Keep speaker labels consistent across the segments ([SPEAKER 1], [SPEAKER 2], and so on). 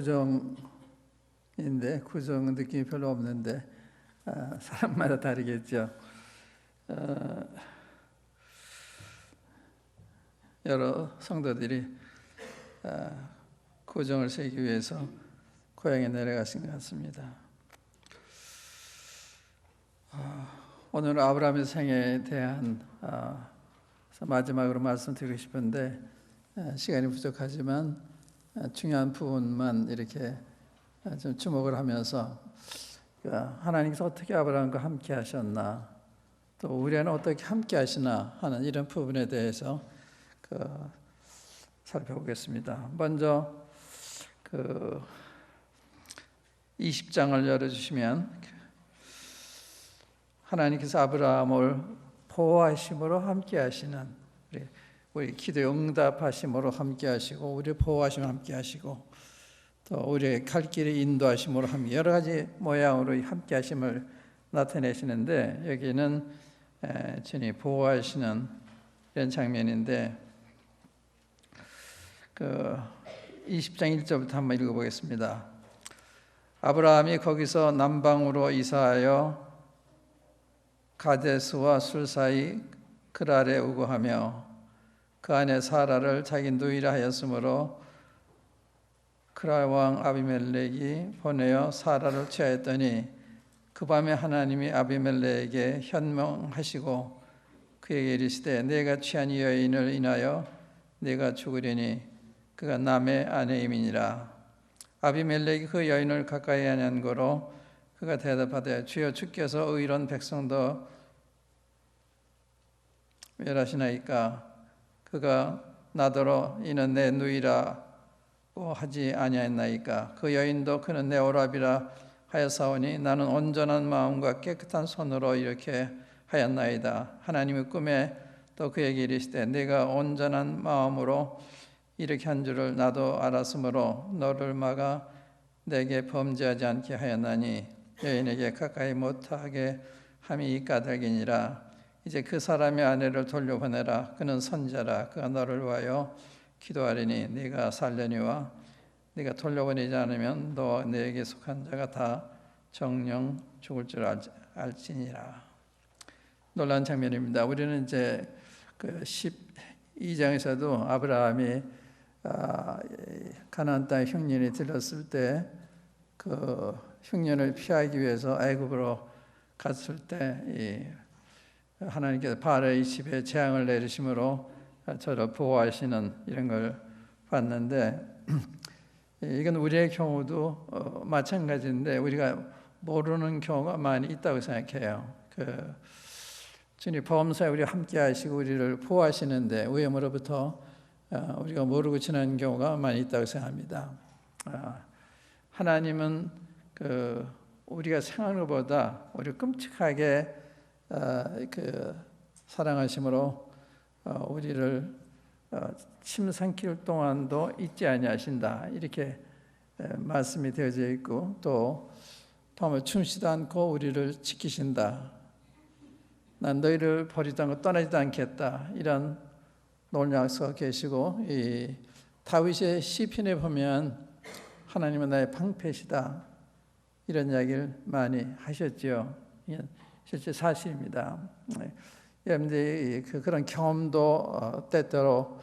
[SPEAKER 1] 고정인데 고정 느낌이 별로 없는데 사람마다 다르겠죠. 여러 성도들이 고정을 세기 위해서 고향에 내려가신 것 같습니다. 오늘 아브라함의 생애에 대한 마지막으로 말씀드리고 싶은데 시간이 부족하지만 중요한 부분만 이렇게 좀 주목을 하면서 하나님께서 어떻게 아브라함과 함께 하셨나, 또 우리는 어떻게 함께 하시나 하는 이런 부분에 대해서 살펴보겠습니다. 먼저 20장을 열어주시면 하나님께서 아브라함을 보호하심으로 함께 하시는, 우리 기도에 응답하심으로 함께 하시고, 우리 보호하심으로 함께 하시고, 또 우리의 갈 길에 인도하심으로 함께, 여러 가지 모양으로 함께 하심을 나타내시는데, 여기는 주님 보호하시는 이런 장면인데 20장 1절부터 한번 읽어보겠습니다. 아브라함이 거기서 남방으로 이사하여 가데스와 술 사이 그랄에 우거하며 그 안에 사라를 자기 누이라 하였으므로 그랄 왕 아비멜렉이 보내어 사라를 취하였더니 그 밤에 하나님이 아비멜렉에게 현명하시고 그에게 이르시되 내가 취한 이 여인을 인하여 내가 죽으리니 그가 남의 아내임이니라. 아비멜렉이 그 여인을 가까이 하냐는 거로 그가 대답하되 주여 주께서 의로운 백성도 멸하시나이까. 그가 나더러 이는 내 누이라고 하지 아니하였나이까. 그 여인도 그는 내 오라비라 하였사오니 나는 온전한 마음과 깨끗한 손으로 이렇게 하였나이다. 하나님의 꿈에 또 그에게 이르시되 내가 온전한 마음으로 이렇게 한 줄을 나도 알았으므로 너를 막아 내게 범죄하지 않게 하였나니 여인에게 가까이 못하게 함이 까닭이니라. 이제 그 사람의 아내를 돌려보내라. 그는 선자라. 그가 너를 위하여 기도하리니 네가 살려니와 네가 돌려보내지 않으면 너와 네게 속한 자가 다 정령 죽을 줄 알지니라. 놀라운 장면입니다. 우리는 이제 12장에서도 아브라함이 가나안 땅에 흉년이 들었을 때 그 흉년을 피하기 위해서 애굽으로 갔을 때 하나님께서 바알의 집에 재앙을 내리심으로 저를 보호하시는 이런 걸 봤는데, 이건 우리의 경우도 마찬가지인데 우리가 모르는 경우가 많이 있다고 생각해요. 주님 범사에 우리와 함께 하시고 우리를 보호하시는데 위험으로부터 우리가 모르고 지나는 경우가 많이 있다고 생각합니다. 하나님은 우리가 생각하는 것보다 우리를 끔찍하게 사랑하심으로 우리를 침상길 동안도 잊지 아니하신다, 이렇게 말씀이 되어져 있고, 또 밤을 춤시도 않고 우리를 지키신다. 난 너희를 버리지 않고 떠나지도 않겠다, 이런 놀라운 약속가 계시고, 이 다윗의 시편에 보면 하나님은 나의 방패시다, 이런 이야기를 많이 하셨죠. 실제 사실입니다. 여러분들이 그런 경험도 때때로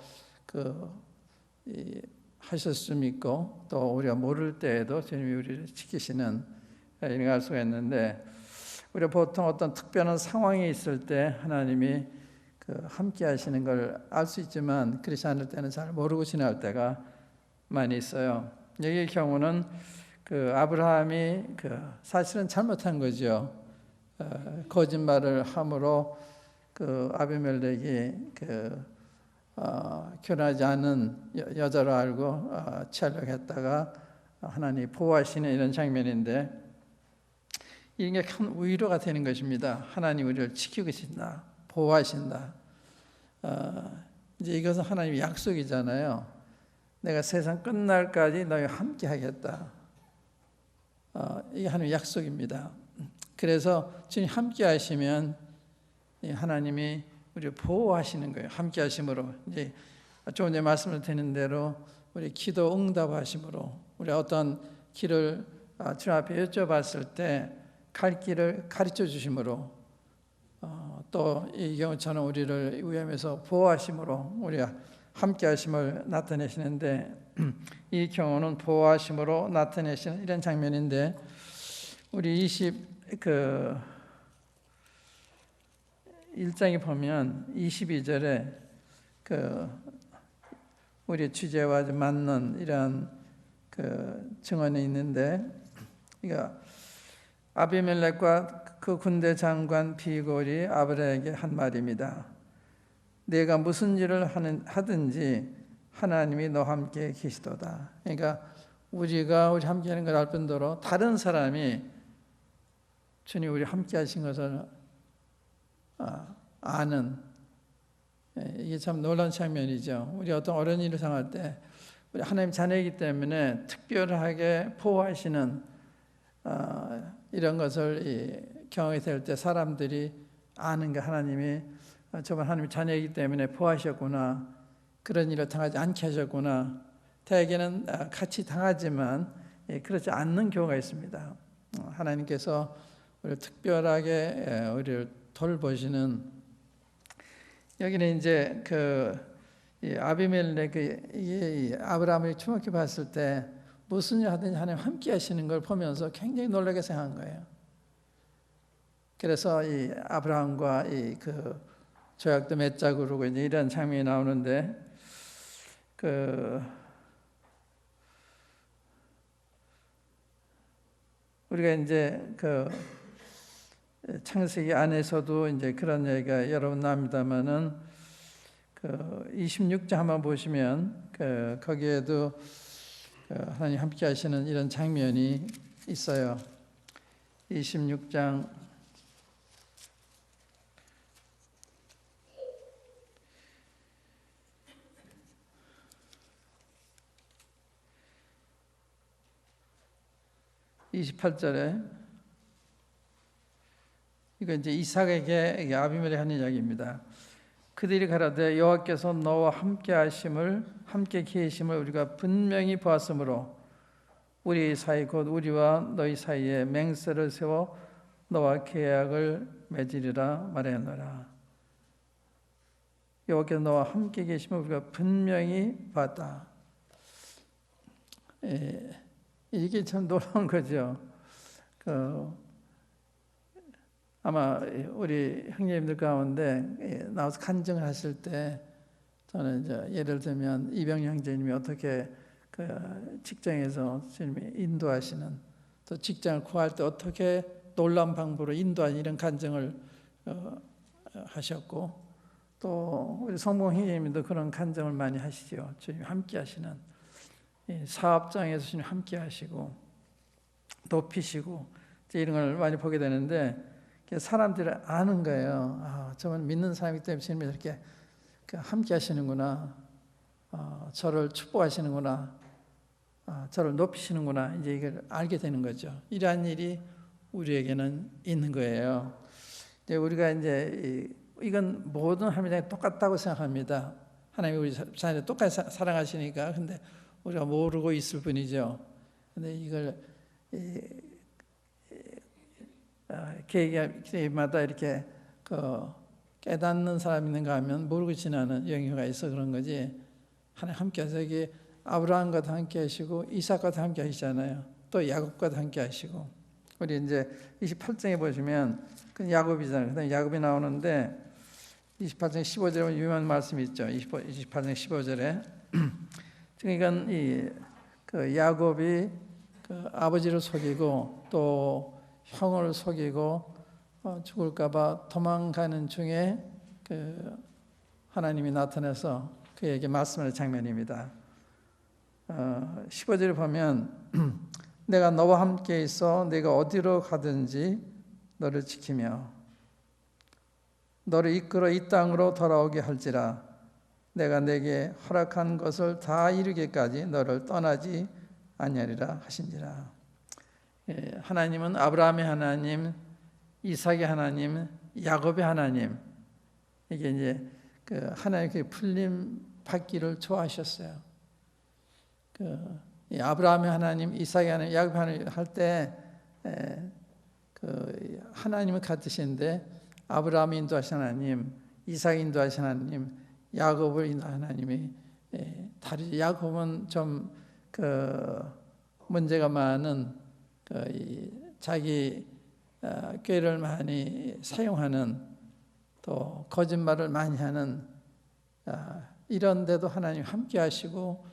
[SPEAKER 1] 하실 수 있고, 또 우리가 모를 때에도 주님이 우리를 지키시는 이런 알 수가 있는데, 우리가 보통 어떤 특별한 상황이 있을 때 하나님이 함께 하시는 걸 알 수 있지만 그렇지 않을 때는 잘 모르고 지날 때가 많이 있어요. 여기의 경우는 아브라함이 사실은 잘못한 거죠. 거짓말을 함으로 아비멜렉이 결혼하지 않은 여자로 알고 취하려고 했다가 하나님이 보호하시는 이런 장면인데, 이게 큰 위로가 되는 것입니다. 하나님 우리를 지키고 계신다, 보호하신다. 이제 이것은 하나님의 약속이잖아요. 내가 세상 끝날까지 너희와 함께 하겠다. 이게 하나님의 약속입니다. 그래서 주님 함께 하시면 하나님이 우리를 보호하시는 거예요. 함께 하심으로. 이제 조금 전에 말씀을 드린 대로 우리 기도 응답하심으로 우리 어떤 길을 주님 앞에 여쭤봤을 때 갈 길을 가르쳐 주심으로, 또 이 경우처럼 우리를 위험에서 보호하심으로 우리가 함께 하심을 나타내시는데, 이 경우는 보호하심으로 나타내시는 이런 장면인데, 우리 1장에 보면 22절에 우리 주제와 맞는 이런 증언이 있는데, 아비멜렉과 그 군대 장관 비골이 아브라함에게 한 말입니다. 내가 무슨 일을 하든지 하나님이 너와 함께 계시도다. 그러니까 우리가 함께 하는 걸 알 뿐더러 다른 사람이 주님 우리 함께 하신 것을 아는, 이게 참 놀라운 장면이죠. 우리 어떤 어려운 일을 당할 때 우리 하나님 자녀이기 때문에 특별하게 보호하시는 이런 것을 경험이 될 때 사람들이 아는 게 하나님이 저번 하나님 자녀이기 때문에 보호하셨구나, 그런 일을 당하지 않게 하셨구나. 대개는 같이 당하지만 그렇지 않는 경우가 있습니다. 하나님께서 우리를 특별하게 우리를 돌보시는, 여기는 이제 아비멜렉이 아브라함을 주목해 봤을 때 무슨 일 하든지 하나님 함께 하시는 걸 보면서 굉장히 놀라게 생각한 거예요. 그래서 이 아브라함과 조약도 맺자 그러고 이제 이런 장면이 나오는데, 우리가 이제 창세기 안에서도 이제 그런 얘기가 여러 번 나옵니다만은 26장 한번 보시면 거기에도 하나님 함께 하시는 이런 장면이 있어요. 26장 28절에 이거 이제 이삭에게 아비멜렉이 하는 이야기입니다. 그들이 가라되 여호와께서 너와 함께 계심을 우리가 분명히 보았으므로 우리 사이 곧 우리와 너희 사이에 맹세를 세워 너와 계약을 맺으리라 말하노라. 여호와께서 너와 함께 계심을 우리가 분명히 봤다. 이게 참 놀라운 거죠. 아마 우리 형제님들 가운데 나와서 간증을 하실 때, 저는 이제 예를 들면 이병 형제님이 어떻게 직장에서 주님이 인도하시는, 또 직장을 구할 때 어떻게 놀라운 방법으로 인도하는 이런 간증을 하셨고, 또 우리 성봉 형제님도 그런 간증을 많이 하시죠. 주님이 함께 하시는 사업장에서 주님 함께 하시고 높이시고 이런 걸 많이 보게 되는데, 사람들이 아는 거예요. 저는 믿는 사람이기 때문에 주님이 이렇게 함께 하시는구나, 저를 축복하시는구나, 저를 높이시는구나, 이제 이걸 알게 되는 거죠. 이러한 일이 우리에게는 있는 거예요. 이제 우리가 이제 이건 모든 하나님이 똑같다고 생각합니다. 하나님이 우리 자녀를 똑같이 사랑하시니까. 근데 우리가 모르고 있을 뿐이죠. 근데 이걸 계기마다 이렇게 깨닫는 사람이 있는가 하면 모르고 지나는 영역가 있어 그런 거지. 하나님 함께 하셔서 여기 아브라함과도 함께 하시고 이삭과도 함께 하시잖아요. 또 야곱과도 함께 하시고. 우리 이제 28장에 보시면 그 야곱이잖아요. 그다음에 야곱이 나오는데 28장 15절에 보면 유명한 말씀이 있죠. 28장 15절에 그러니까 야곱이 아버지를 속이고 또 형을 속이고 죽을까봐 도망가는 중에 하나님이 나타나서 그에게 말씀하는 장면입니다. 15절에 보면 내가 너와 함께 있어 네가 어디로 가든지 너를 지키며 너를 이끌어 이 땅으로 돌아오게 할지라 내가 내게 허락한 것을 다 이루기까지 너를 떠나지 아니하리라 하신지라. 하나님은 아브라함의 하나님, 이삭의 하나님, 야곱의 하나님, 이게 이제 하나님께 풀림 받기를 좋아하셨어요. 이 아브라함의 하나님, 이삭의 하나님, 야곱의 하나님 할 때 그 하나님은 같으신데 아브라함이 인도하신 하나님, 이삭이 인도하신 하나님, 야곱을 인도하신 하나님이 다르죠. 야곱은 좀 그 문제가 많은 자기 꾀를 많이 사용하는, 또 거짓말을 많이 하는, 이런데도 하나님 함께 하시고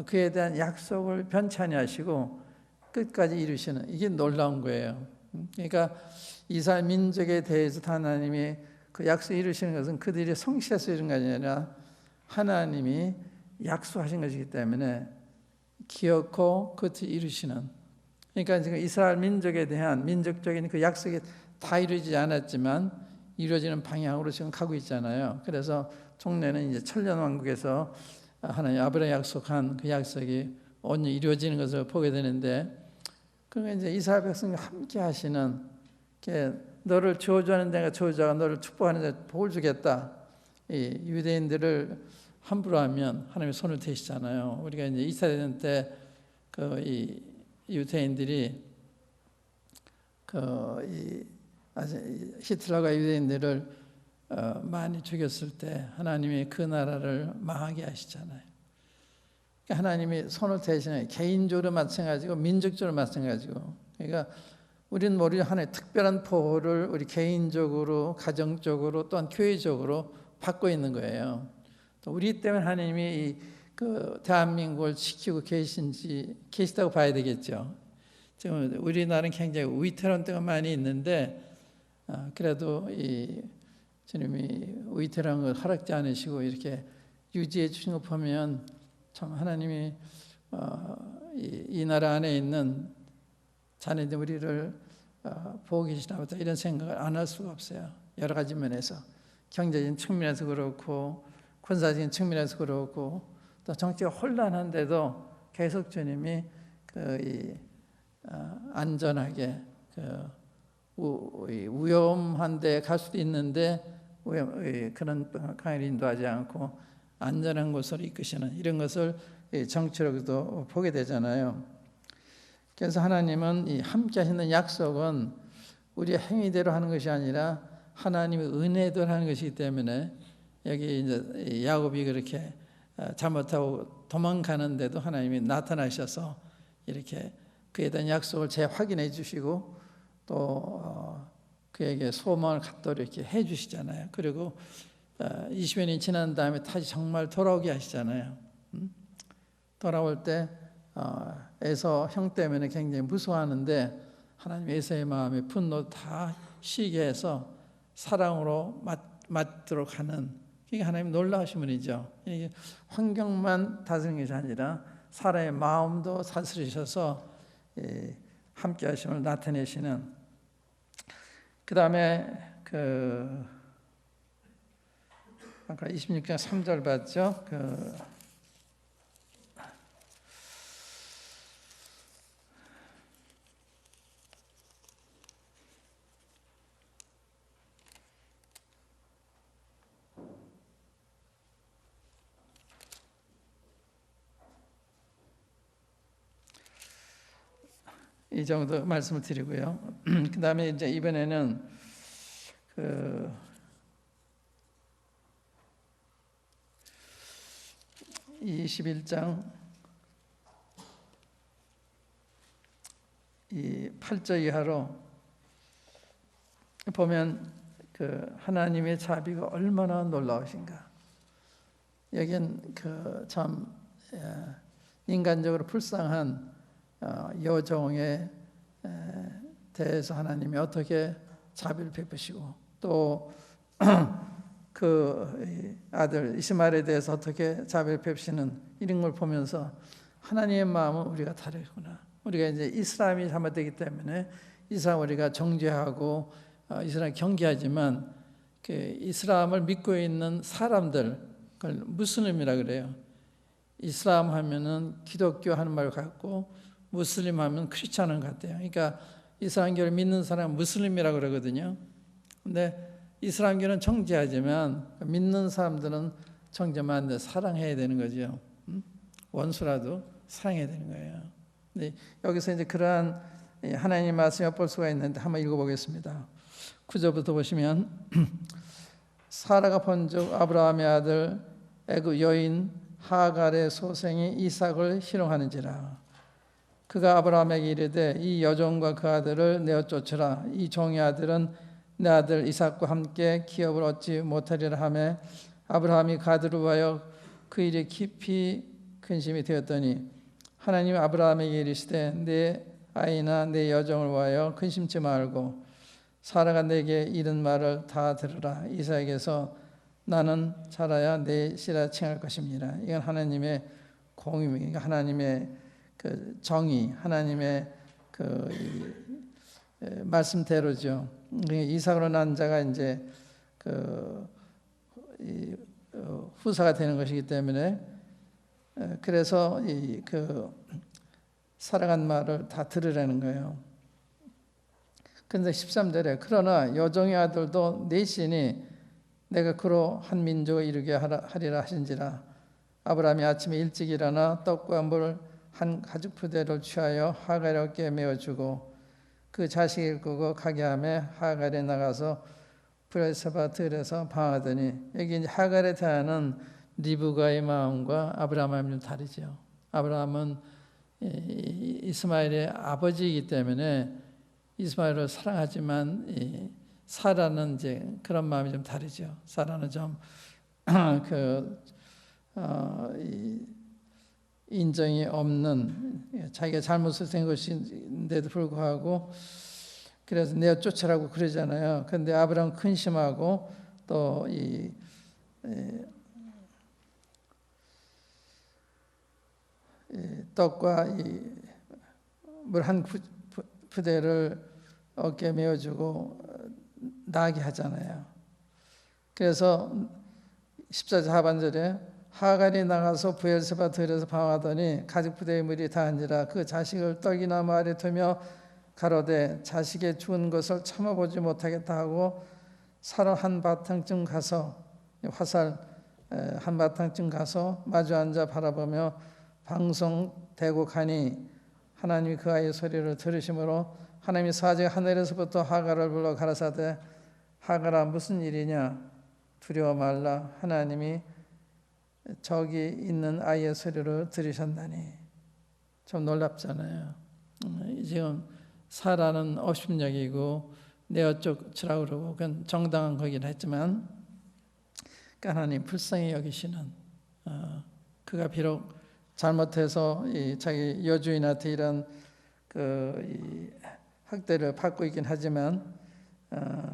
[SPEAKER 1] 그에 대한 약속을 변치 아니하시고 끝까지 이루시는, 이게 놀라운 거예요. 그러니까 이스라엘 민족에 대해서 하나님이 그 약속 이루시는 것은 그들이 성실해서 이런 것이 아니라 하나님이 약속하신 것이기 때문에 기억고 그것을 이루시는. 그러니까 지금 이스라엘 민족에 대한 민족적인 그 약속이 다 이루어지지 않았지만 이루어지는 방향으로 지금 가고 있잖아요. 그래서 종래는 이제 천년왕국에서 하나님 아브라함에 약속한 그 약속이 온전히 이루어지는 것을 보게 되는데, 그러니까 이제 이스라엘 백성과 함께 하시는, 너를 저주하는 데가 저주하고 너를 축복하는 데 복을 주겠다. 이 유대인들을 함부로 하면 하나님의 손을 대시잖아요. 우리가 이제 이스라엘 때 이 유대인들이 히틀러가 유대인들을 많이 죽였을 때 하나님이 그 나라를 망하게 하시잖아요. 그러니까 하나님이 손을 대시는, 개인적으로 마찬가지고 민족적으로 마찬가지고. 그러니까 우리는 하나님의 특별한 보호를 우리 개인적으로, 가정적으로, 또한 교회적으로 받고 있는 거예요. 또 우리 때문에 하나님이 그 대한민국을 지키고 계시다고 봐야 되겠죠. 지금 우리나라는 굉장히 위태로운 때가 많이 있는데, 그래도 이 주님이 위태로운 걸 허락지 않으시고 이렇게 유지해 주신 거 보면 참 하나님이 이 나라 안에 있는 자녀들 우리를 보고 계시나 보다, 이런 생각을 안 할 수가 없어요. 여러 가지 면에서, 경제적인 측면에서 그렇고 군사적인 측면에서 그렇고, 또 정치가 혼란한데도 계속 주님이 안전하게, 위험한 데 갈 수도 있는데 그런 강을 인도하지 않고 안전한 곳으로 이끄시는, 이런 것을 정치로도 보게 되잖아요. 그래서 하나님은 이 함께 하시는 약속은 우리의 행위대로 하는 것이 아니라 하나님의 은혜대로 하는 것이기 때문에, 여기 이제 야곱이 그렇게 잘못하고 도망가는데도 하나님이 나타나셔서 이렇게 그에 대한 약속을 재확인해 주시고, 또 그에게 소망을 갖도록 이렇게 해 주시잖아요. 그리고 20년이 지난 다음에 다시 정말 돌아오게 하시잖아요. 돌아올 때 에서 형 때문에 굉장히 무서워하는데 하나님 에서의 마음에 분노 다 쉬게 해서 사랑으로 맞도록 하는, 그게 하나님 놀라우신 분이죠. 환경만 다스리는 것이 아니라 사람의 마음도 다스리셔서 함께 하심을 나타내시는. 그 다음에 아까 26장 3절 봤죠? 이 정도 말씀을 드리고요. 그 다음에 이제 이번에는 21장 이 8절 이하로 보면 하나님의 자비가 얼마나 놀라우신가. 여긴 참 인간적으로 불쌍한 여종에 대해서 하나님이 어떻게 자비를 베푸시고, 또 그 아들 이스마엘에 대해서 어떻게 자비를 베푸시는, 이런 걸 보면서 하나님의 마음은 우리가 다르구나. 우리가 이제 이스라엘이 잘못되기 때문에 이스라엘 우리가 정죄하고 이스라엘 경계하지만, 그 이스라엘을 믿고 있는 사람들, 그걸 무슬림이라 그래요. 이슬람 하면은 기독교 하는 말 같고, 무슬림 하면 크리스찬은 같대요. 그러니까 이슬람교를 믿는 사람은 무슬림이라고 그러거든요. 근데 이슬람교는 정죄하지만 믿는 사람들은 정죄만 안 돼 사랑해야 되는 거죠. 원수라도 사랑해야 되는 거예요. 근데 여기서 이제 그러한 하나님의 말씀을 엿볼 수가 있는데 한번 읽어보겠습니다. 9절부터 보시면 사라가 본즉 아브라함의 아들 애굽 여인 하갈의 소생이 이삭을 희롱하는지라. 그가 아브라함에게 이르되 이 여종과 그 아들을 내어 쫓으라. 이 종의 아들은 내 아들 이삭과 함께 기업을 얻지 못하리라 하매 아브라함이 그 아들을 위하여 그 일에 깊이 근심이 되었더니 하나님이 아브라함에게 이르시되 내 아이나 내 여종을 위하여 근심치 말고 사라가 내게 이른 말을 다 들으라. 이삭에게서 나는 자라야 내 씨라 칭할 것입니다. 이건 하나님의 공의입니다. 하나님의 그 정의, 하나님의 그 말씀대로죠. 이삭으로 난 자가 이제 후사가 되는 것이기 때문에 그래서 살아간 말을 다 들으라는 거예요. 그런데 13절에 그러나 여종의 아들도 내 씨니 내가 그로 한 민족을 이루게 하리라 하신지라. 아브라함이 아침에 일찍 일어나 떡과 물 한 가죽 부대를 취하여 하갈의 어깨에 메어주고 그 자식을 끄고 가게 하며 하갈에 나가서 브엘세바 들에서 방하더니 여기 이제 하갈에 대하는 리브가의 마음과 아브라함의 마음이 다르죠. 아브라함은 이스마엘의 아버지이기 때문에 이스마엘을 사랑하지만 사라는 이제 그런 마음이 좀 다르죠. 사라는 좀 인정이 없는 자기가 잘못을 된 것인데도 불구하고 그래서 내어 쫓으라고 그러잖아요. 그런데 아브라함은 근심하고 또 떡과 물 한 부대를 어깨에 메어주고 나게 하잖아요. 그래서 14절 하반절에 하갈이 나가서 브엘세바 들에서 방황하더니 가죽 부대의 물이 다한지라. 그 자식을 떡이나무 아래 두며 가로되 자식의 죽은 것을 참아보지 못하겠다 하고 사로 한바탕쯤 가서 화살 한바탕쯤 가서 마주 앉아 바라보며 방송대고 가니 하나님이 그 아이의 소리를 들으심으로 하나님이 사자가 하늘에서부터 하갈을 불러 가라사대 하갈아 무슨 일이냐 두려워 말라. 하나님이 저기 있는 아이의 소리를 들으셨다니. 좀 놀랍잖아요. 지금 사라는 업신여기고 내어 쫓으라고 그러고 그건 정당한 거긴 했지만 하나님 불쌍히 여기시는 그가 비록 잘못해서 자기 여주인한테 이런 이 학대를 받고 있긴 하지만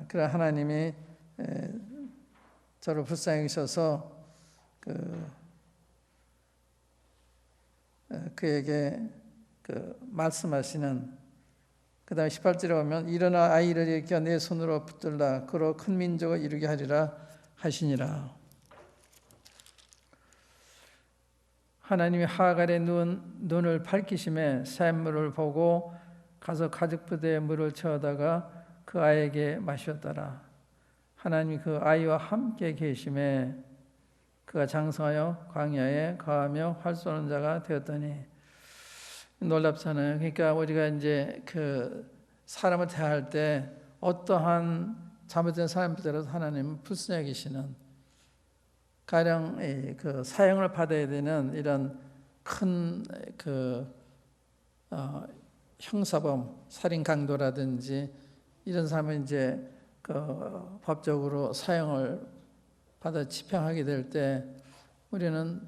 [SPEAKER 1] 그런 하나님이 저를 불쌍히 여기셔서 그에게 말씀하시는 그 다음에 18절에 보면 일어나 아이를 일으켜 내 손으로 붙들라 그로 큰 민족을 이루게 하리라 하시니라. 하나님이 하갈의 눈을 밝히심에 샘물을 보고 가서 가죽 부대에 물을 채워다가 그 아이에게 마셨더라. 하나님이 그 아이와 함께 계심에 그가 장성하여 광야에 거하며 활 쏘는 자가 되었더니. 놀랍잖아요. 그러니까 우리가 이제 사람을 대할 때 어떠한 잘못된 사람들에도 하나님은 불쌍히 계시는 가령 사형을 받아야 되는 이런 큰 형사범, 살인 강도라든지 이런 사람은 이제 법적으로 사형을 받아 집행하게 될 때 우리는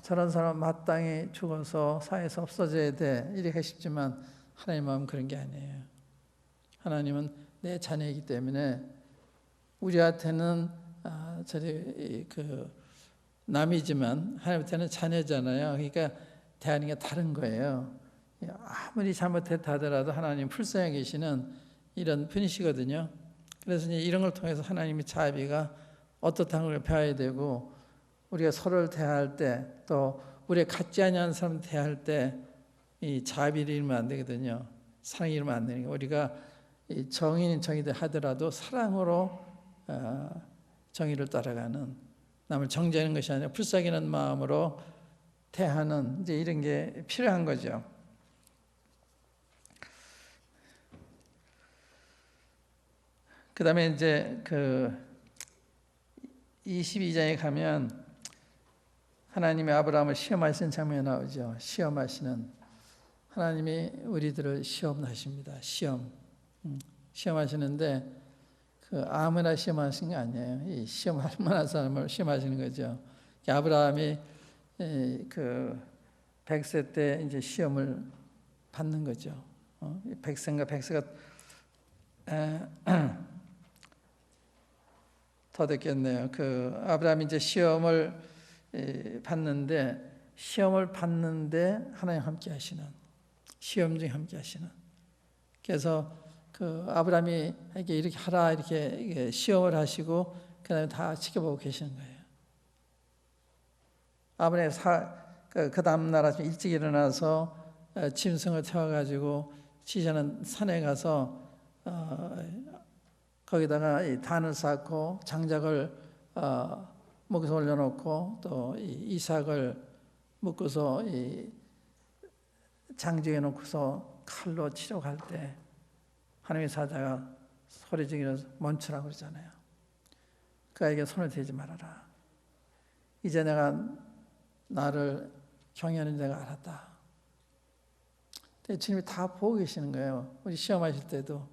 [SPEAKER 1] 저런 사람 마땅히 죽어서 사회에서 없어져야 돼 이렇게 싶지만 하나님 마음은 그런 게 아니에요. 하나님은 내 자녀이기 때문에 우리한테는 저리 남이지만 하나님한테는 자녀잖아요. 그러니까 대하는 게 다른 거예요. 아무리 잘못했다 하더라도 하나님 불쌍히 계시는 이런 분이시거든요. 그래서 이제 이런 걸 통해서 하나님의 자비가 어떻다는 걸 배워야 되고 우리가 서로를 대할 때 또 우리가 같지 않은 사람 대할 때 이 자비를 잃으면 안 되거든요. 사랑을 잃으면 안 되는 게 우리가 정의는 정의들 하더라도 사랑으로 정의를 따라가는 남을 정죄하는 것이 아니라 불쌍히는 마음으로 대하는 이제 이런 게 필요한 거죠. 그 다음에 이제 그 22장에 가면 하나님이 아브라함을 시험하시는 장면이 나오죠. 시험하시는, 하나님이 우리들을 시험하십니다. 시험하시는데 그 아무나 시험하시는 게 아니에요. 이 시험할 만한 사람을 시험하시는 거죠. 아브라함이 그 100세 때 이제 시험을 받는 거죠. 100세가 더 됐겠네요. 그 아브라함이 이제 시험을 받는데 하나님 함께 하시는, 시험 중에 함께 하시는. 그래서 그 아브라함이 이렇게 하라 이렇게 시험을 하시고 그다음에 다 지켜보고 계시는 거예요. 아브라함이 그 다음 날 아침 일찍 일어나서 짐승을 태워가지고 지자는 산에 가서 거기다가 이 단을 쌓고 장작을 목에서 올려놓고 또 이삭을 묶어서 이 장중에 놓고서 칼로 치러 갈 때 하나님의 사자가 소리 지르면서 멈추라고 그러잖아요. 그에게 손을 대지 말아라. 이제 내가 나를 경외하는 자가 알았다. 주님이 다 보고 계시는 거예요. 우리 시험하실 때도.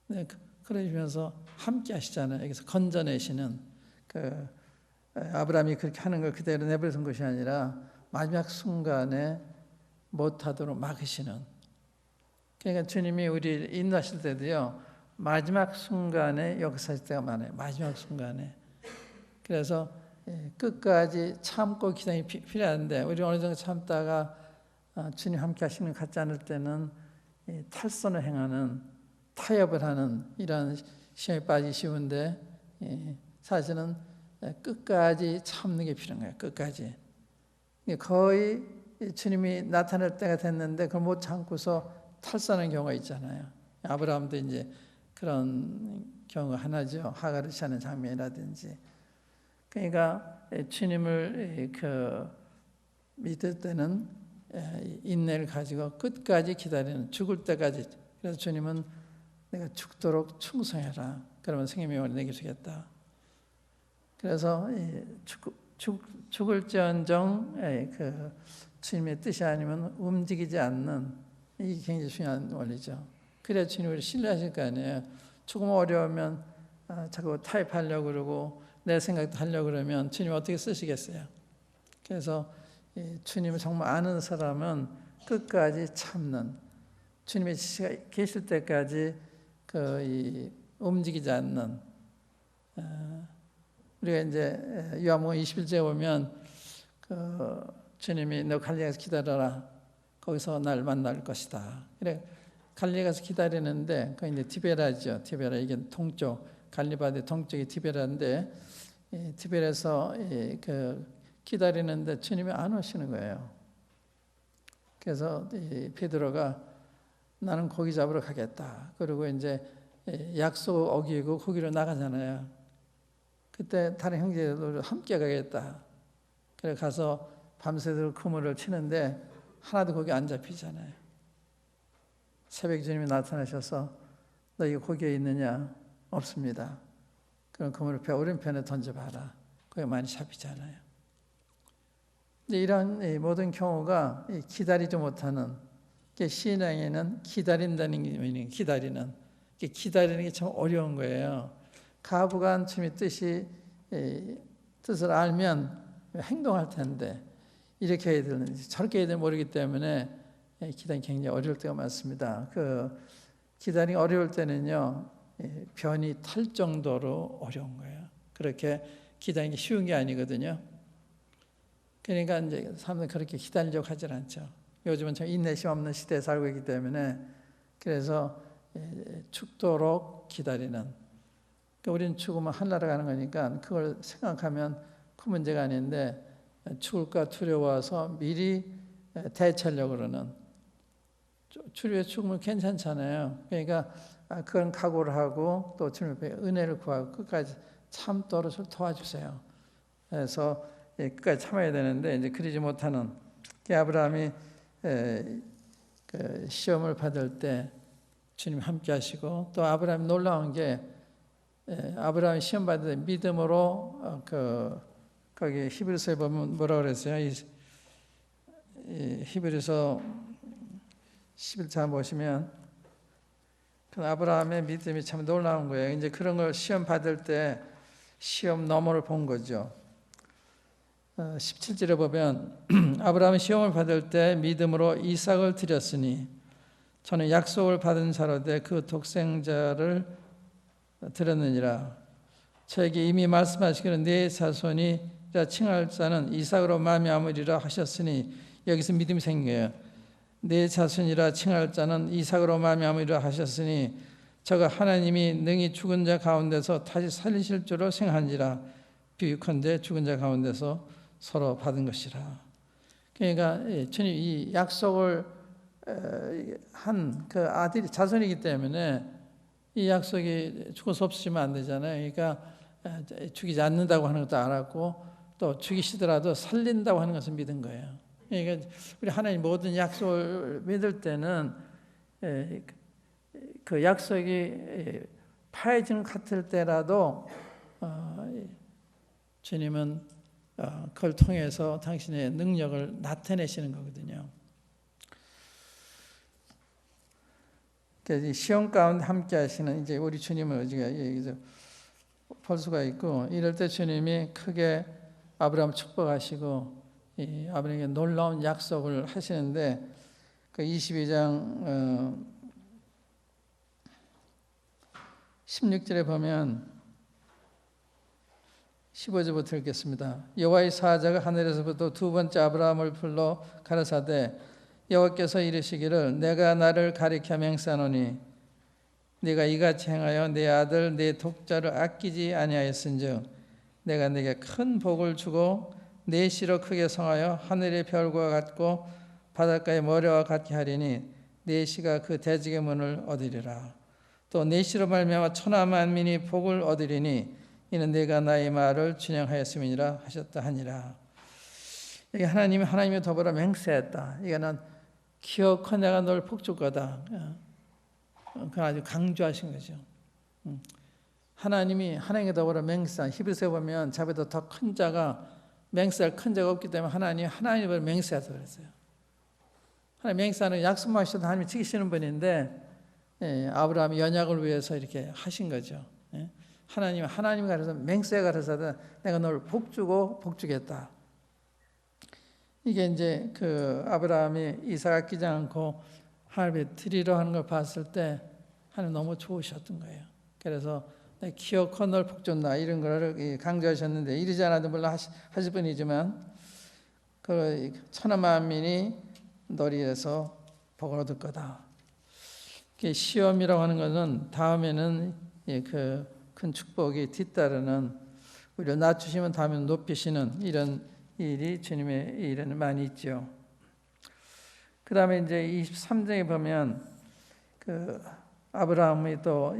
[SPEAKER 1] 네, 그러시면서 함께 하시잖아요. 여기서 건져내시는 그 아브라함이 그렇게 하는 걸 그대로 내버려둔 것이 아니라 마지막 순간에 못하도록 막으시는. 그러니까 주님이 우리를 인도하실 때도요, 마지막 순간에 역사하실 때가 많아요. 마지막 순간에. 그래서 끝까지 참고 기다림이 필요한데 우리 어느 정도 참다가 주님 함께 하시는 것 같지 않을 때는 탈선을 행하는, 타협을 하는 이런 시험에 빠지기 쉬운데 사실은 끝까지 참는 게 필요한 거예요. 끝까지. 거의 주님이 나타날 때가 됐는데 그걸 못 참고서 탈선하는 경우가 있잖아요. 아브라함도 이제 그런 경우가 하나죠. 하갈을 취하는 장면이라든지. 그러니까 주님을 믿을 때는 인내를 가지고 끝까지 기다리는, 죽을 때까지. 그래서 주님은 내가 죽도록 충성해라. 그러면 생명의 영혼을 내게 주겠다. 그래서 죽을지언정 그 주님의 뜻이 아니면 움직이지 않는, 이게 굉장히 중요한 원리죠. 그래야 주님을 신뢰하실 거 아니에요. 조금 어려우면 자꾸 타협하려고 그러고 내 생각도 하려고 그러면 주님 어떻게 쓰시겠어요? 그래서 주님을 정말 아는 사람은 끝까지 참는, 주님의 지시가 계실 때까지 움직이지 않는. 우리가 이제 요한복음 21절에 보면 주님이 너 갈릴리 가서 기다려라. 거기서 날 만날 것이다. 그래 갈릴리 가서 기다리는데 그 이제 티베라죠. 티베라, 이게 동쪽, 갈릴리바드 동쪽이 티베라인데 티베라에서 기다리는데 주님이 안 오시는 거예요. 그래서 베드로가 나는 고기 잡으러 가겠다. 그리고 이제 약속 어기고 거기로 나가잖아요. 그때 다른 형제들도 함께 가겠다. 그래 가서 밤새도록 그물을 치는데 하나도 거기 안 잡히잖아요. 새벽 주님이 나타나셔서 너 이거 거기에 있느냐? 없습니다. 그럼 그물을 배 오른편에 던져봐라. 거기 많이 잡히잖아요. 이런 모든 경우가 기다리지 못하는, 신앙에는 기다린다는 게 기다리는. 기다리는 게 참 어려운 거예요. 가부간 주님의 뜻을 알면 행동할 텐데 이렇게 해야 되는지 저렇게 해야 되는지 모르기 때문에 기다리기 굉장히 어려울 때가 많습니다. 기다리기 어려울 때는요, 변이 탈 정도로 어려운 거예요. 그렇게 기다리기 쉬운 게 아니거든요. 그러니까 이제 사람들은 그렇게 기다리려고 하질 않죠. 요즘은 참 인내심 없는 시대에 살고 있기 때문에 그래서 죽도록 기다리는. 그러니까 우리는 죽으면 하늘나라 가는 거니까 그걸 생각하면 큰 문제가 아닌데 죽을까 두려워서 미리 대처하려고 그러는. 주님의 죽으면 괜찮잖아요. 그러니까 그런 각오를 하고 또 주님의 은혜를 구하고 끝까지 참도록 도와주세요. 그래서 끝까지 참아야 되는데 이제 그러지 못하는 아브라함이 그 시험을 받을 때 주님 함께 하시고, 또 아브라함이 놀라운 게 아브라함이 시험 받을 때 믿음으로 거기 히브리서에 보면 뭐라 그랬어요? 이 히브리서 11장 보시면 그 아브라함의 믿음이 참 놀라운 거예요. 이제 그런 걸 시험 받을 때 시험 너머를 본 거죠. 17절에 보면 아브라함이 시험을 받을 때 믿음으로 이삭을 드렸으니 저는 약속을 받은 자로되 그 독생자를 드렸느니라. 저에게 이미 말씀하시기를 네 자손이라 칭할 자는 이삭으로 말미암으리라 하셨으니, 여기서 믿음이 생겨요. 네 자손이라 칭할 자는 이삭으로 말미암으리라 하셨으니 저가 하나님이 능히 죽은 자 가운데서 다시 살리실 줄로 생각한지라. 비유컨대 죽은 자 가운데서 서로 받은 것이라. 그러니까 주님 이 약속을 한 그 아들이 자손이기 때문에 이 약속이 죽어서 없으시면 안 되잖아요. 그러니까 죽이지 않는다고 하는 것도 알았고, 또 죽이시더라도 살린다고 하는 것을 믿은 거예요. 그러니까 우리 하나님 모든 약속을 믿을 때는 그 약속이 파해진 것 같을 때라도 주님은 그걸 통해서 당신의 능력을 나타내시는 거거든요. 그래서 시험 가운데 함께 하시는 이제 우리 주님을 우리가 여기서 볼 수가 있고, 이럴 때 주님이 크게 아브라함 축복하시고 아브라함에게 놀라운 약속을 하시는데, 그 22장 16절에 보면 15절부터 읽겠습니다. 여호와의 사자가 하늘에서부터 두 번째 아브라함을 불러 가라사대 여호와께서 이르시기를 내가 나를 가리켜 맹세하노니 네가 이같이 행하여 내 아들 내 독자를 아끼지 아니하였은즉 내가 네게 큰 복을 주고 내 씨로 크게 성하여 하늘의 별과 같고 바닷가의 모래와 같게 하리니 내 씨가 그 대적의 문을 얻으리라. 또 내 씨로 말미암아 천하 만민이 복을 얻으리니 이는 내가 나의 말을 준행하였음이니라 하셨다 하니라. 이게 하나님이 더불어 맹세했다. 이거는 기어코 내가 널 복줄 거다. 그건 아주 강조하신 거죠. 하나님께 더불어 맹세한, 히브리서에 보면 자보다 더 큰 자가 맹세할 큰 자가 없기 때문에 하나님을 맹세해서 그랬어요. 하나님 맹세하는 약속하셔도 하나님이 지키시는 분인데 아브라함이 연약을 위해서 이렇게 하신 거죠. 하나님이 가르쳐서 맹세가 가르쳐서 내가 너를 복주고 복주겠다. 이게 이제 그 아브라함이 이삭 아끼지 않고 하나님의 드리려 하는 걸 봤을 때 하나님 너무 좋으셨던 거예요. 그래서 기어코 널 복준다 이런 걸 강조하셨는데, 이러지 않아도 물론 하실 분이지만 그 천하 만민이 너리에서 복을 얻을 거다. 시험이라고 하는 것은 다음에는 그 큰 축복이 뒤따르는, 우리를 낮추시면 다음에는 높이시는 이런 일이 주님의 일에는 많이 있죠. 그 다음에 이제 23장에 보면 그 아브라함이 또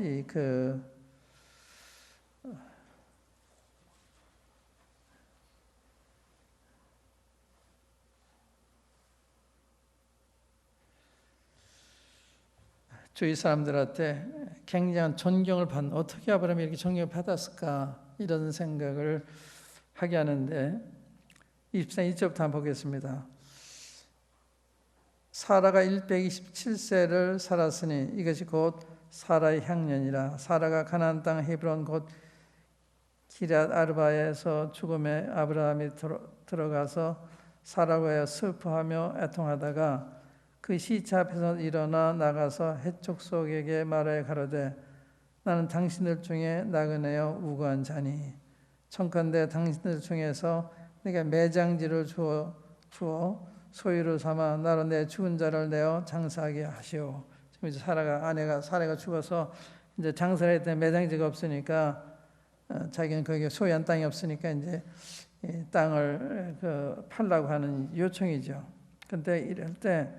[SPEAKER 1] 주위 사람들한테 굉장한 존경을 받는, 어떻게 아브라함이 이렇게 존경을 받았을까 이런 생각을 하게 하는데, 24장 1절부터 한번 보겠습니다. 사라가 127세를 살았으니 이것이 곧 사라의 향년이라. 사라가 가나안 땅 헤브론 곧 기럇 아르바에서 죽음에 아브라함이 들어가서 사라고 하여 슬퍼하며 애통하다가 그 시차 앞에서 일어나 나가서 해족속에게 말하여 가로되 나는 당신들 중에 나그네여 우고한 자니 청컨대 당신들 중에서 내게 매장지를 주어 소유를 삼아 나로 내 죽은 자를 내어 장사하게 하시오. 지금 이제 사라가 죽어서 이제 장사를 했더니 매장지가 없으니까 자기는 거기에 소유한 땅이 없으니까 이제 이 땅을 팔라고 하는 요청이죠. 근데 이럴 때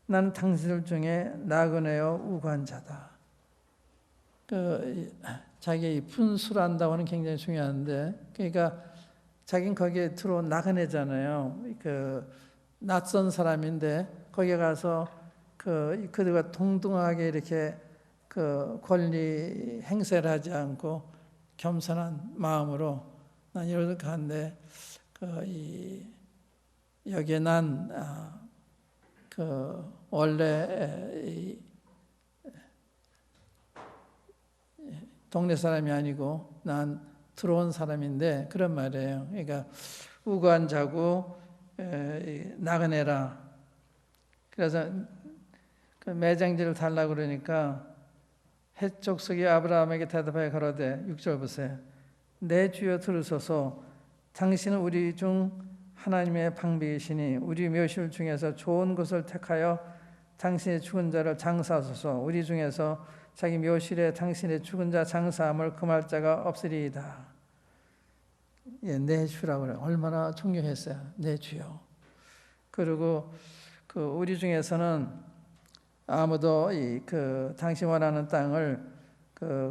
[SPEAKER 1] 나는 당신들 중에 나그네요 우고한 자다. 자기 분수를 안다고 하는 굉장히 중요한데, 그러니까 자긴 거기에 들어온 나그네잖아요. 그 낯선 사람인데 거기에 가서 그들과 동등하게 이렇게 그 권리 행세를 하지 않고 겸손한 마음으로 난 이렇게 하는데 여기에 난 원래 동네 사람이 아니고 난 들어온 사람인데 그런 말이에요. 그러니까 우관자고 나그네라. 그래서 그 매장지를 달라고 그러니까 헷족속이 아브라함에게 대답하여 가로되 6절 보세요. 내 주여 들으소서. 당신은 우리 중 하나님의 방비이시니 우리 묘실 중에서 좋은 것을 택하여 당신의 죽은 자를 장사하소서. 우리 중에서 자기 묘실에 당신의 죽은 자 장사함을 금할 자가 없으리이다. 예, 내 주라고 그래요. 얼마나 존경했어요. 내 주요. 그리고 우리 중에서는 아무도 당신 원하는 땅을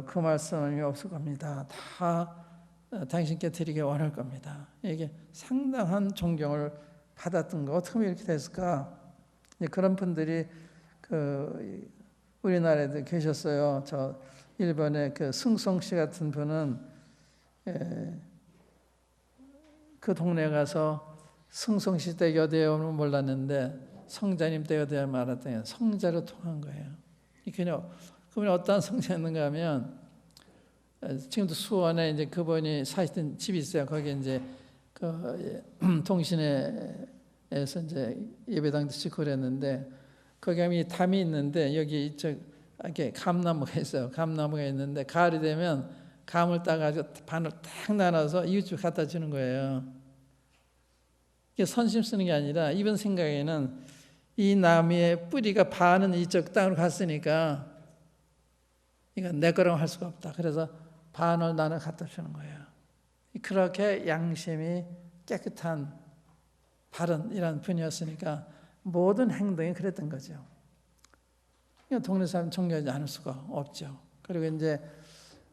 [SPEAKER 1] 금할 수는 없을 겁니다. 다 당신께 드리기 원할 겁니다. 이게 상당한 존경을 받았던 거 어떻게 이렇게 됐을까? 그런 분들이 우리나라에도 계셨어요. 저 일본의 승송 씨 같은 분은 그 동네 가서 승송 씨 때 여대원은 몰랐는데 성자님 때 여대원 알았더니 성자로 통한 거예요. 그분이 어떤 성자였는가 하면 지금도 수원에 이제 그분이 사시던 집이 있어요. 거기 이제 동신회에서 이제 예배당 짓고 그랬는데 거기 가면 담이 있는데 여기 이렇게 감나무가 있어요. 감나무가 있는데 가을이 되면 감을 따가지고 반을 딱 나눠서 이웃집 갖다 주는 거예요. 이게 선심 쓰는 게 아니라 이분 생각에는 이 나무의 뿌리가 반은 이쪽 땅으로 갔으니까 이건 내 거라고 할 수가 없다. 그래서 반을 나눠 갖다 주는 거예요. 그렇게 양심이 깨끗한 바른 이런 분이었으니까 모든 행동이 그랬던 거죠. 동네 사람 존경하지 않을 수가 없죠. 그리고 이제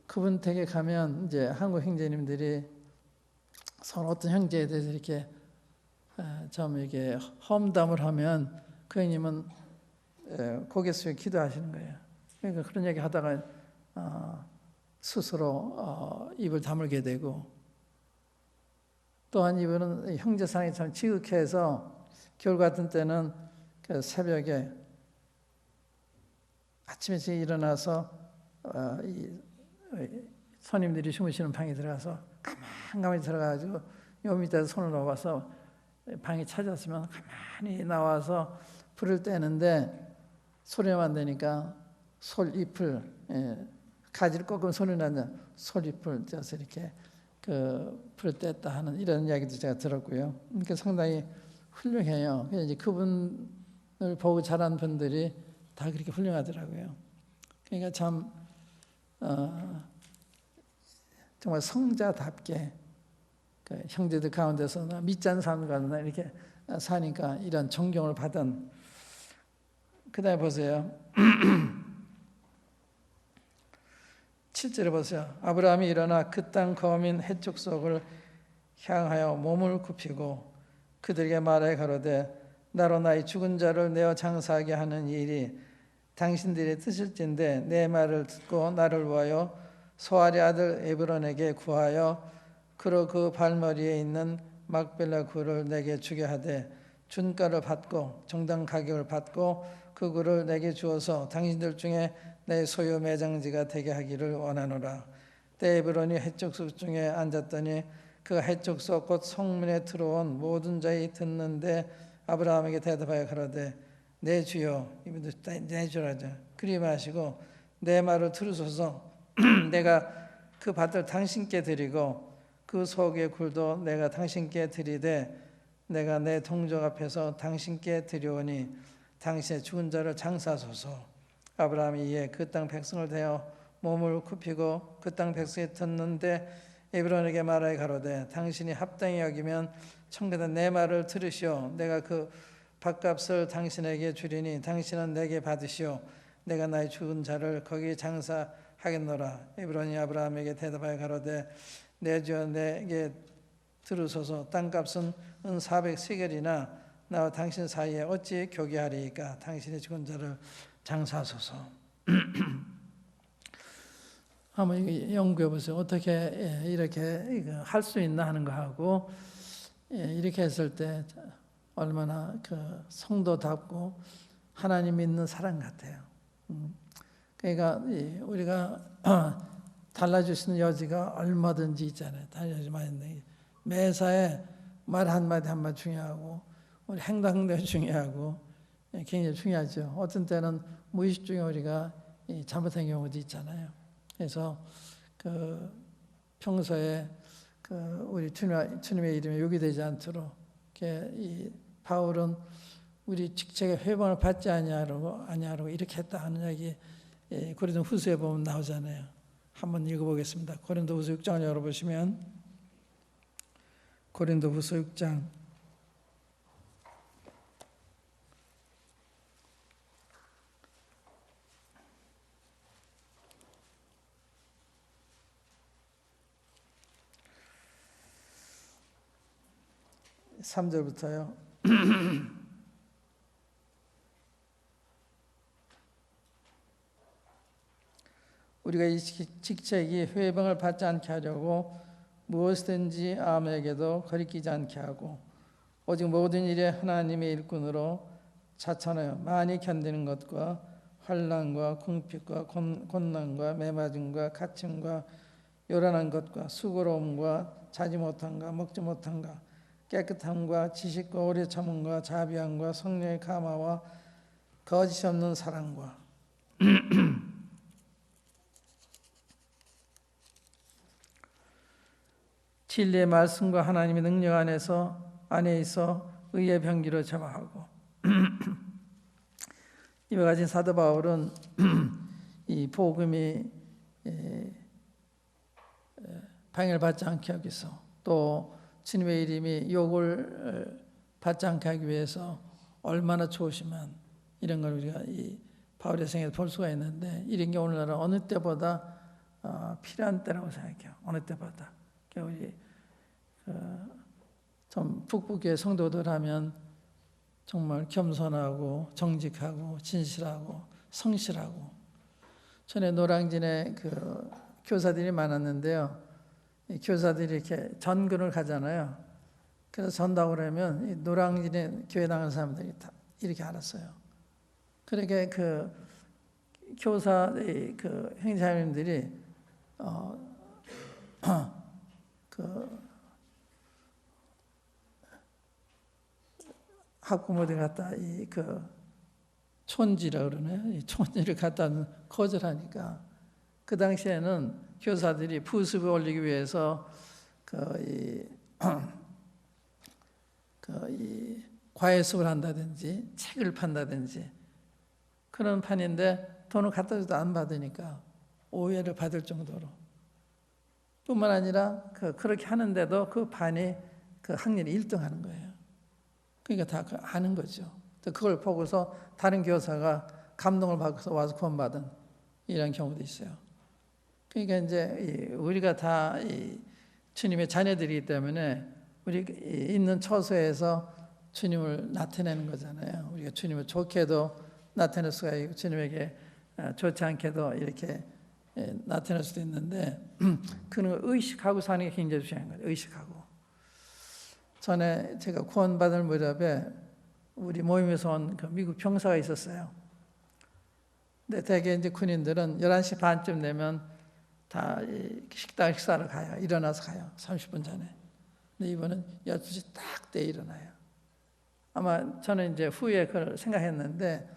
[SPEAKER 1] 그분 댁에 가면 이제 한국 형제님들이 서로 어떤 형제에 대해서 이렇게 좀 이렇게 험담을 하면 그 형님은 고개 숙여 기도하시는 거예요. 그러니까 그런 얘기 하다가 스스로 입을 다물게 되고 또한 이분은 형제상이 참 지극해서 겨울 같은 때는 그 새벽에 아침에 일어나서 손님들이 주무시는 방에 들어가서 가만히 들어가가지고 요 밑에 손을 놓아서 방에 찾았으면 가만히 나와서 불을 떼는데 소리만 되니까 솔잎을 가지를 꺾으면 소리 나는 솔잎을 떼서 이렇게 불을 뗐다 하는 이런 이야기도 제가 들었고요. 그러니까 상당히 훌륭해요. 이제 그분을 보고 자란 분들이 다 그렇게 훌륭하더라고요. 그러니까 참 정말 성자답게 형제들 가운데서나 믿지 않는 사람 가운데 이렇게 사니까 이런 존경을 받은. 그다음에 보세요. 7절에 보세요. 아브라함이 일어나 그 땅 거민 해쪽 속을 향하여 몸을 굽히고 그들에게 말하여 가로되 나로 나의 죽은 자를 내어 장사하게 하는 일이 당신들의 뜻일진데 내 말을 듣고 나를 위하여 소알의 아들 에브론에게 구하여 그로 그 발머리에 있는 막벨라 굴을 내게 주게 하되 준가를 받고 정당 가격을 받고 그 굴을 내게 주어서 당신들 중에 내 소유 매장지가 되게 하기를 원하노라. 때 에브론이 해족속 중에 앉았더니 그 해족속 곧 성문에 들어온 모든 자이 듣는데 아브라함에게 대답하여 가로되 내 주여, 이분도 내 주라죠. 그리 마시고 내 말을 들으소서. 내가 그 밭을 당신께 드리고 그 속의 굴도 내가 당신께 드리되 내가 내 동족 앞에서 당신께 드리오니 당신의 죽은 자를 장사하소서. 아브라함이 이에 그 땅 백성을 대하여 몸을 굽히고 그 땅 백성이 듣는데 에브론에게 말하여 가로되 당신이 합당히 여기면 청교된 내 말을 들으시오. 내가 그 밭값을 당신에게 주리니 당신은 내게 받으시오. 내가 나의 죽은 자를 거기 장사하겠노라. 에브론이 아브라함에게 대답하여 가로되 내 주여 내게 들으소서. 땅값은 은 400세겔이나 나와 당신 사이에 어찌 교개하리이까. 당신의 죽은 자를 장사하소서. 한번 연구해 보세요. 어떻게 이렇게 할 수 있나 하는 거 하고 이렇게 했을 때 얼마나 그 성도답고 하나님 믿는 사람 같아요. 그러니까 우리가 달라질 수 있는 여지가 얼마든지 있잖아요. 달라질 만 있는 매사에 말 한마디 한마디 중요하고 우리 행동이 중요하고 굉장히 중요하죠. 어떤 때는 무의식 중에 우리가 잘못한 경우도 있잖아요. 그래서 그 평소에 그 우리 주님의 이름에 욕이되지 않도록 이 바울은 우리 직책의 회방을 받지 아니하라고 이렇게 했다 하는 얘기 고린도후서에 보면 나오잖아요. 한번 읽어보겠습니다. 고린도후서 6장을 열어보시면 고린도후서 6장 3절부터요. 우리가 이 직책이 회방을 받지 않게 하려고 무엇이든지 아무에게도 거리끼지 않게 하고 오직 모든 일에 하나님의 일꾼으로 자천하여 많이 견디는 것과 환난과 궁핍과 곤난과 매맞음과 갇힘과 요란한 것과 수고로움과 자지 못함과 먹지 못함과 깨끗함과 지식과 오래 참음과 자비함과 성령의 감화와 거짓 없는 사랑과 진리의 말씀과 하나님의 능력 안에 있어 의의 병기로 점화하고 이와 같이 사도 바울은 이 복음이 방해를 받지 않게 하기 위해서 또 주님의 이름이 욕을 받지 않게 하기 위해서 얼마나 좋으시면 이런 걸 우리가 이 바울의 생애에서 볼 수가 있는데 이런 게 오늘날은 어느 때보다 필요한 때라고 생각해요. 어느 때보다. 우리 좀 북북의 성도들 하면 정말 겸손하고 정직하고 진실하고 성실하고 전에 노량진에 그 교사들이 많았는데요. 이 교사들이 이렇게 전근을 가잖아요. 그래서 전다고 그러면 이 노량진에 교회 나가는 사람들이 다 이렇게 알았어요. 그렇게 그 교사 그 형제자매님들이 그 학부모들 갖다 이 그 촌지라 그러나요? 이 촌지를 갖다 거절하니까 그 당시에는 교사들이 부습을 올리기 위해서 이 과외수업을 한다든지 책을 판다든지 그런 판인데 돈을 갖다 줘도 안 받으니까 오해를 받을 정도로 뿐만 아니라 그렇게 하는데도 그 반이 그 학년이 1등하는 거예요. 그러니까 다 아는 거죠. 그걸 보고서 다른 교사가 감동을 받고서 와서 구원받은 이런 경우도 있어요. 그러니까 이제 우리가 다 주님의 자녀들이기 때문에 우리 있는 처소에서 주님을 나타내는 거잖아요. 우리가 주님을 좋게도 나타낼 수가 있고 주님에게 좋지 않게도 이렇게 나타낼 수도 있는데 그런 걸 의식하고 사는 게 굉장히 중요한 거예요. 의식하고. 전에 제가 구원받을 무렵에 우리 모임에서 온 그 미국 병사가 있었어요. 근데 대개 이제 군인들은 11시 반쯤 되면 다 식사를 가요. 일어나서 가요. 30분 전에. 근데 이번은 12시 딱 때 일어나요. 아마 저는 이제 후에 그걸 생각했는데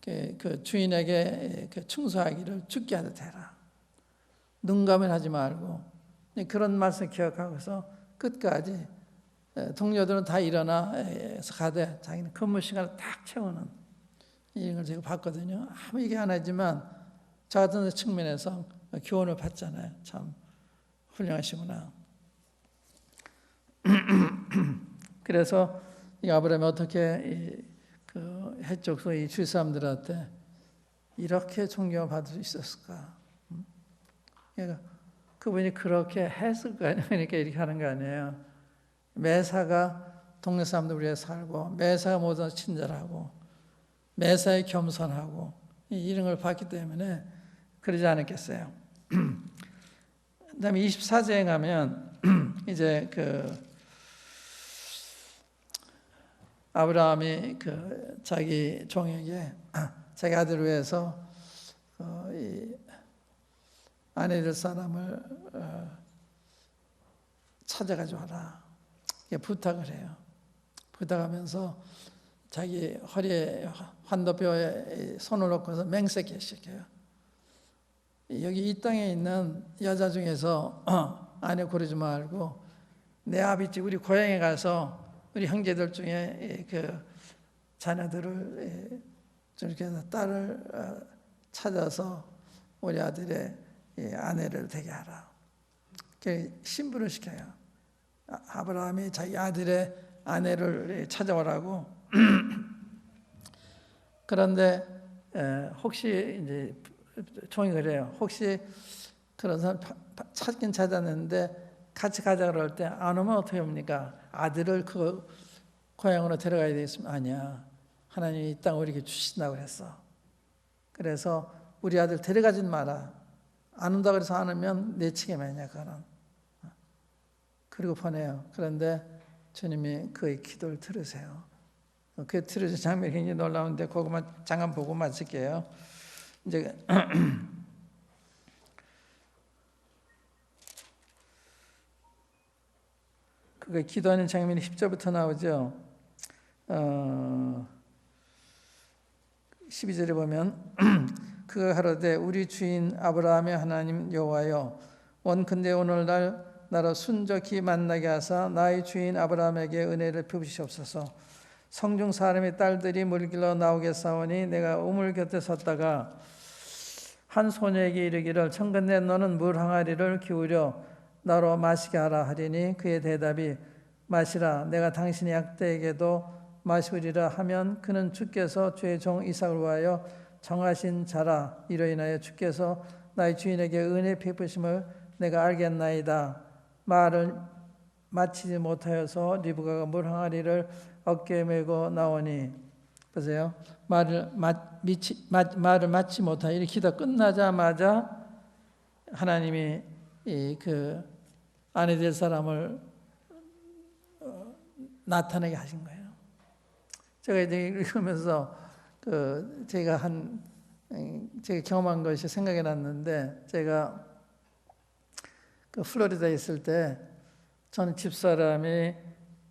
[SPEAKER 1] 그 주인에게 충성하기를 죽게 하듯 해라. 눈감을 하지 말고 그런 말씀 기억하고서 끝까지 동료들은 다 일어나서 가되 자기는 근무 시간을 딱 채우는 이런 걸 제가 봤거든요. 아무 얘기 안 하지만 저 같은 측면에서 교훈을 받잖아요. 참 훌륭하시구나. 그래서 이 아브라함이 어떻게 그 해적소 이 주위 사람들한테 이렇게 존경을 받을 수 있었을까? 그러니까 그분이 그렇게 했을 거 아니에요. 그러니까 이렇게 하는 거 아니에요. 매사가 동네 사람들 위해 살고, 매사가 모두 친절하고, 매사에 겸손하고, 이런 걸 봤기 때문에 그러지 않았겠어요. 그다음에 24절에 가면 이제 아브라함이 자기 종에게 자기 아들을 위해서 이 아내 될 사람을 찾아가지고 와라. 부탁을 해요. 부탁하면서 자기 허리에 환도뼈에 손을 놓고서 맹세케 시켜요. 여기 이 땅에 있는 여자 중에서 아내 고르지 말고 내 아비집 우리 고향에 가서 우리 형제들 중에 자녀들을 저렇게 해서 딸을 찾아서 우리 아들의 아내를 되게 하라. 신부를 시켜요. 아브라함이 자기 아들의 아내를 찾아오라고. 그런데 혹시 이제 종이 그래요. 혹시 그런 사람 찾긴 찾았는데 같이 가자 그럴 때 안 오면 어떻게 합니까? 아들을 그 고향으로 데려가야 되겠습니다. 아니야. 하나님이 이 땅을 우리에게 주신다고 그랬어. 그래서 우리 아들 데려가진 마라. 안 온다 그래서 안 오면 내 책임이냐 그거는. 그리고 보내요. 그런데 주님이 그의 기도를 들으세요. 그 들으신 장면이 굉장히 놀라운데 그것만 잠깐 보고 마칠게요. 이제 그 기도하는 장면이 10절부터 나오죠. 12절에 보면 그가 가로되 우리 주인 아브라함의 하나님 여호와여 원컨대 오늘날 나로 순적히 만나게 하사 나의 주인 아브라함에게 은혜를 베푸시옵소서. 성중 사람의 딸들이 물길로 나오겠사오니 내가 우물 곁에 섰다가 한 소녀에게 이르기를 청컨대 너는 물 항아리를 기울여 나로 마시게 하라 하리니 그의 대답이 마시라 내가 당신의 약대에게도 마시리라 하면 그는 주께서 주의 종 이삭을 위하여 정하신 자라 이로 인하여 주께서 나의 주인에게 은혜 베푸심을 내가 알겠나이다. 말을 마치지 못하여서 리브가가 물 항아리를 어깨에 메고 나오니 보세요. 말을 마치 못하여 이 기도 끝나자마자 하나님이 그 아내 될 사람을 나타나게 하신 거예요. 제가 이제 읽으면서 제가 경험한 것이 생각이 났는데 제가 플로리다에 있을 때 저는 집사람이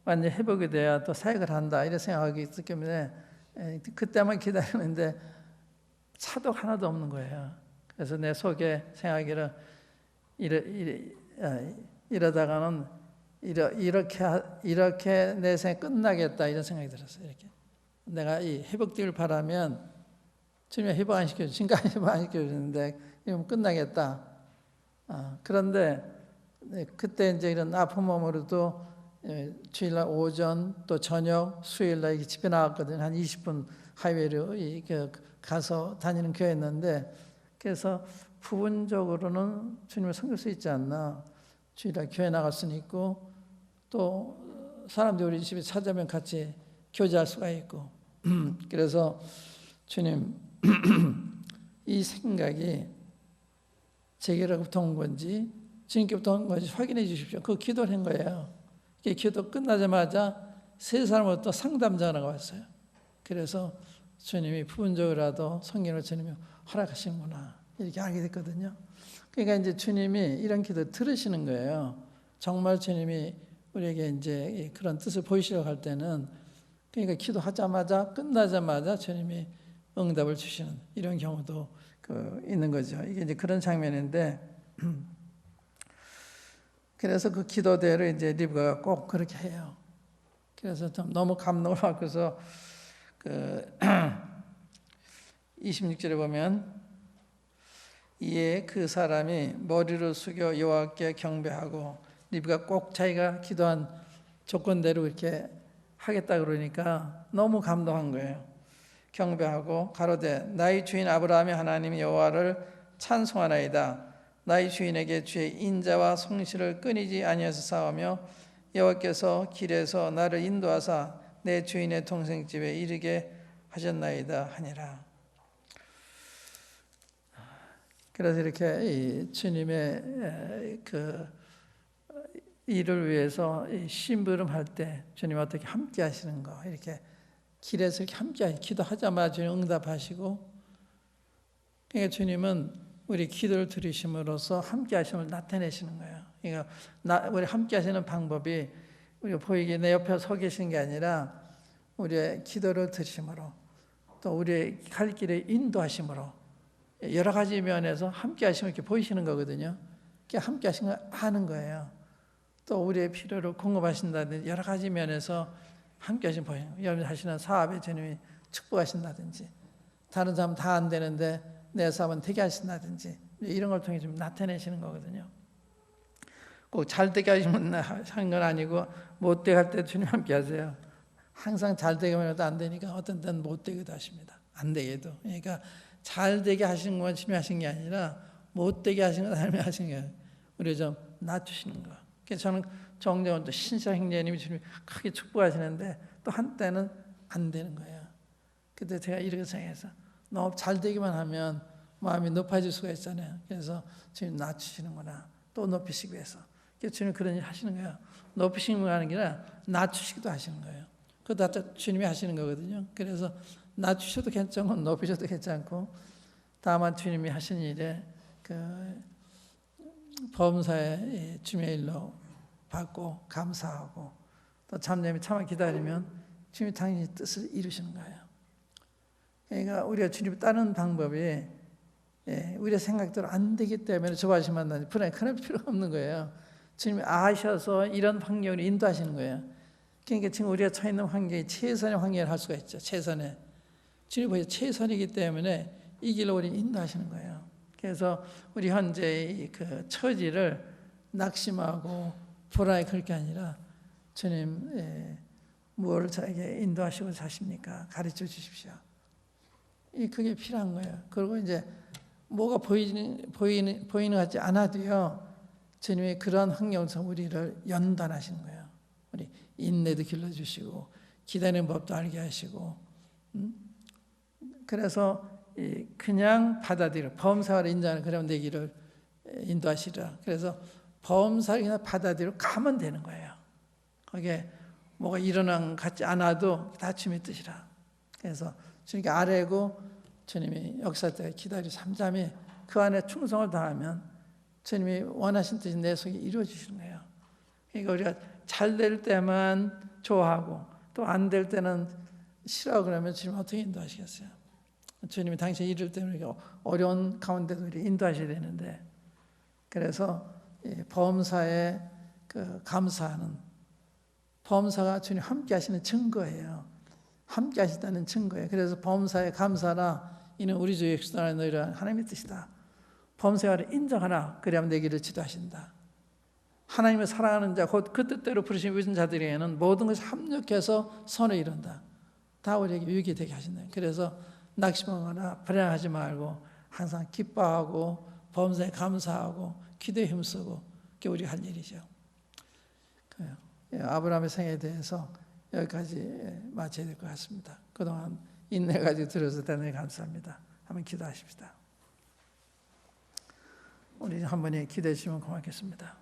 [SPEAKER 1] 완전 회복이 돼야 또 사역을 한다 이런 생각이 있기 때문에 그때만 기다리는데 차도 하나도 없는 거예요. 그래서 내 속에 생각하기를 이러다가는 이렇게 내 생이 끝나겠다 이런 생각이 들었어요. 이렇게 내가 이 회복되길 바라면 주님이 회복 안 시켜주고 지금까지 회복 안 시켜주는데 이러면 끝나겠다. 그런데 그때 이제 이런 아픈 몸으로도 주일날 오전 또 저녁 수요일날 집에 나갔거든요. 한 20분 하이웨이로 가서 다니는 교회였는데 그래서 부분적으로는 주님을 섬길 수 있지 않나. 주일날 교회 나갈 수는 있고 또 사람들이 우리 집에 찾아오면 같이 교제할 수가 있고 그래서 주님 이 생각이 제게로부터 온 건지 주님께부터 온 건지 확인해 주십시오. 그 기도를 한 거예요. 그 기도 끝나자마자 세 사람으로 또 상담 전화가 왔어요. 그래서 주님이 부분적으로라도 성경을 주님이 허락하시는구나 이렇게 알게 됐거든요. 그러니까 이제 주님이 이런 기도 들으시는 거예요. 정말 주님이 우리에게 이제 그런 뜻을 보이시려고 할 때는 그러니까 기도하자마자 끝나자마자 주님이 응답을 주시는 이런 경우도 있는 거죠. 이게 이제 그런 장면인데 그래서 그 기도대로 이제 리브가가 꼭 그렇게 해요. 그래서 좀 너무 감동을 받고서 26절에 보면 이에 그 사람이 머리를 숙여 여호와께 경배하고 리브가 꼭 자기가 기도한 조건대로 이렇게 하겠다 그러니까 너무 감동한 거예요. 경배하고 가로되 나의 주인 아브라함의 하나님 여호와를 찬송하나이다. 나의 주인에게 주의 인자와 성실을 끊이지 아니하여서 싸우며 여호와께서 길에서 나를 인도하사 내 주인의 동생 집에 이르게 하셨나이다 하니라. 그래서 이렇게 이 주님의 그 일을 위해서 심부름할 때 주님 어떻게 함께 하시는 거, 이렇게 길에서 이렇게 함께 기도하자마자 주님 응답하시고, 그러니까 주님은 우리 기도를 들으심으로써 함께 하심을 나타내시는 거예요. 그러니까 우리 함께 하시는 방법이 우리가 보이게 내 옆에 서 계신 게 아니라 우리의 기도를 들으심으로, 또 우리의 갈 길에 인도하심으로, 여러 가지 면에서 함께 하시면 이렇게 보이시는 거거든요. 함께 하신 걸 아는 거예요. 또 우리의 필요를 공급하신다든지 여러 가지 면에서 함께 하시면 보이는 거예요. 여러분 하시는 사업에 주님이 축복하신다든지, 다른 사람 다 안 되는데 내 사업은 되게 하신다든지, 이런 걸 통해 좀 나타내시는 거거든요. 꼭 잘 되게 하시는 건 아니고 못 되게 할 때 주님 함께 하세요. 항상 잘 되게만 해도 안 되니까 어떤 때는 못 되게도 하십니다. 안 되게도. 그러니까 잘 되게 하시는 건 주님이 하신 게 아니라 못 되게 하시는 건 하나님이 하신 거예요. 우리 좀 낮추시는 거. 그래서 저는 정정은 또 신사 형제님이 주님이 크게 축복하시는데 또 한때는 안 되는 거예요. 그때 제가 이렇게 생각해서 너무 잘 되기만 하면 마음이 높아질 수가 있잖아요. 그래서 주님 낮추시는구나. 또 높이시기 위해서. 그래서 주님 그런 일 하시는 거예요. 높이시는 거 하는 게 아니라 낮추시기도 하시는 거예요. 그거 다 주님이 하시는 거거든요. 그래서 낮추셔도 괜찮고 높이셔도 괜찮고, 다만 주님이 하신 일에 그 범사에 주님의 일로 받고 감사하고, 또 잠잠히 참아 기다리면 주님이 당연히 뜻을 이루시는 거예요. 그러니까 우리가 주님을 따르는 방법이 우리의 생각대로 안 되기 때문에 조바심만 그럴 필요가 없는 거예요. 주님이 아셔서 이런 환경을 인도하시는 거예요. 그러니까 지금 우리가 처해 있는 환경이 최선의 환경을 할 수가 있죠. 최선의. 주님이 벌써 최선이기 때문에 이 길로 우리 인도하시는 거예요. 그래서 우리 현재의 그 처지를 낙심하고 불안해 그럴 게 아니라 주님 무엇을 저에게 인도하시고 사십니까? 가르쳐 주십시오. 그게 필요한 거예요. 그리고 이제 뭐가 보이는 것 같지 않아도요, 주님이 그런 환경에서 우리를 연단하시는 거예요. 우리 인내도 길러주시고 기다리는 법도 알게 하시고, 그래서 그냥 받아들여 범사를 인정하는 그런 내 길을 인도하시라. 그래서 범사를 그냥 받아들여 가면 되는 거예요. 거기에 뭐가 일어난 것 같지 않아도 다 주님의 뜻이라. 그래서 주님께 아뢰고 주님이 역사 때 기다려 잠잠히 그 안에 충성을 다하면 주님이 원하신 뜻이 내 속에 이루어지시는 거예요. 그러니까 우리가 잘 될 때만 좋아하고 또 안 될 때는 싫어하고 그러면 주님 어떻게 인도하시겠어요? 주님이 당신 이룰 때는 어려운 가운데도 우리 인도하셔야 되는데, 그래서 범사에 그 감사하는, 범사가 주님 함께 하시는 증거예요. 함께 하시다는 증거예요. 그래서 범사에 감사라, 이는 우리 주 예수 그리스도 안에 너희를 하나님의 뜻이다. 범사를 인정하라. 그래야만 내 길을 지도하신다. 하나님을 사랑하는 자, 곧 그 뜻대로 부르신 위선 자들에게는 모든 것이 합력해서 선을 이룬다. 다 우리에게 유익이 되게 하신다. 그래서 낙심하거나 불안하지 말고 항상 기뻐하고 범사에 감사하고 기도에 힘쓰고, 그게 우리가 할 일이죠. 아브라함의 생애에 대해서 여기까지 마쳐야 될 것 같습니다. 그동안 인내 가지고 들어서 대단히 감사합니다. 한번 기도하십시다. 우리 한 번에 기도해 주시면 고맙겠습니다.